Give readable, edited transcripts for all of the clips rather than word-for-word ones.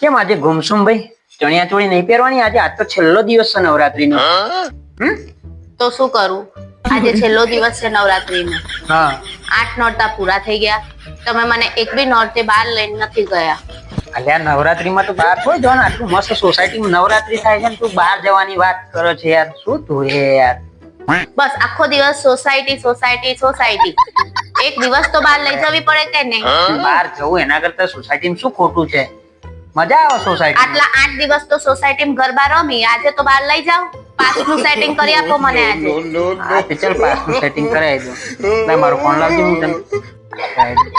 કેમ આજે ગુમસુમ ભાઈ? ચણિયા ચોળી નહીં પહેરવાની આજે? આજ તો છેલ્લો દિવસ છે નવરાત્રીનો. તો શું કરું, આજે છેલ્લો દિવસ છે નવરાત્રીનો. હા 8 નોરતા પૂરા થઈ ગયા, તમે મને એક બી નોરતે બહાર લઈને નથી ગયા. અલ્યા નવરાત્રીમાં તો બહાર થોડી જવાનું, આટલું મસ્ત સોસાયટીમાં નવરાત્રી થાય છે ને તું બહાર જવાની વાત કરે છે યાર. શું તું એ યાર? બસ આખો દિવસ સોસાયટી સોસાયટી સોસાયટી. એક દિવસ તો બહાર લઈ જવી પડે કે નહીં? બહાર જવું એના કરતા સોસાયટીમાં શું ખોટું છે? મજા આવે સોસાયટી. આટલા 8 દિવસ તો સોસાયટીમાં ગરબા રમી, આજે તો બહાર લઈ જાઓ. પાસનું સેટિંગ કરી આપો મને આજે. હા તો ચાલ પાસનું સેટિંગ કરાવી દો. ના મારો ફોન લાવજો, હું તને કરાવી દઉં.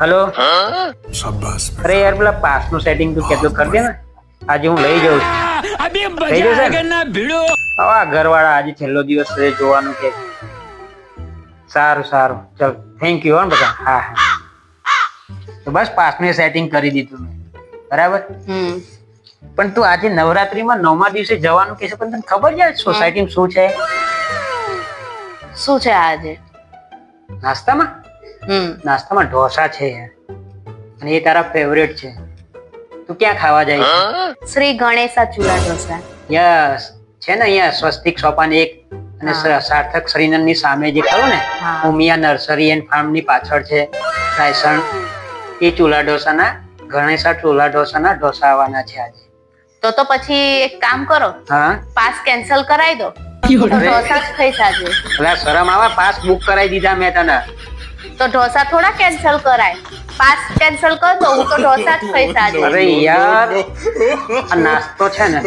હેલો. અરે યાર પેલા પાસનું સેટિંગ તું કેતો કરી દે ને, આજે હું લઈ જાઉં છું. થઈ જશે ને? હવે આ ઘરવાળા આજે છેલ્લો દિવસ છે જોવાનું કે. સારું સારું ચલ થેન્ક યુ. હા બધા. હા હા તો બસ પાસનું સેટિંગ કરી દીધું મેં. બરાબર. પણ તું આજે નવરાત્રીમાં 9મા દિવસે જવાનું કે છે, પણ તને ખબર છે સોસાયટીમાં શું છે? શું છે આજે નાસ્તામાં? નાસ્તામાં ઢોસા છે યાર, અને એ તારા ફેવરેટ છે. તું ક્યાં ખાવા જાય છે? શ્રી ગણેશા ચૂલા ઢોસા. યસ છે ને અહીંયા સ્વસ્તિક સોપાન એક અને સાર્થક શ્રીનંદ ની સામે જે ખરું ને, ઉમિયા નર્સરી એન્ડ ફાર્મ ની પાછળ છે રાયસણ. એ ચૂલા ઢોસાના ગણેશા ચૂલા ઢોસાના ઢોસા આવવાના છે આજે. તો પછી એક કામ કરો, હા પાસ કેન્સલ કરાવી દો. ઢોસા જ ખાઈશ આજે. એટલે શરમ આવે? પાસ બુક કરાવી દીધા મેં તને. તો ઢોસા થોડા કેન્સલ કરાય? પાસ કેન્સલ કર દો, હું તો ઢોસા જ ખાઈશ આજે. અરે યાર આ નાસ્તો છે ને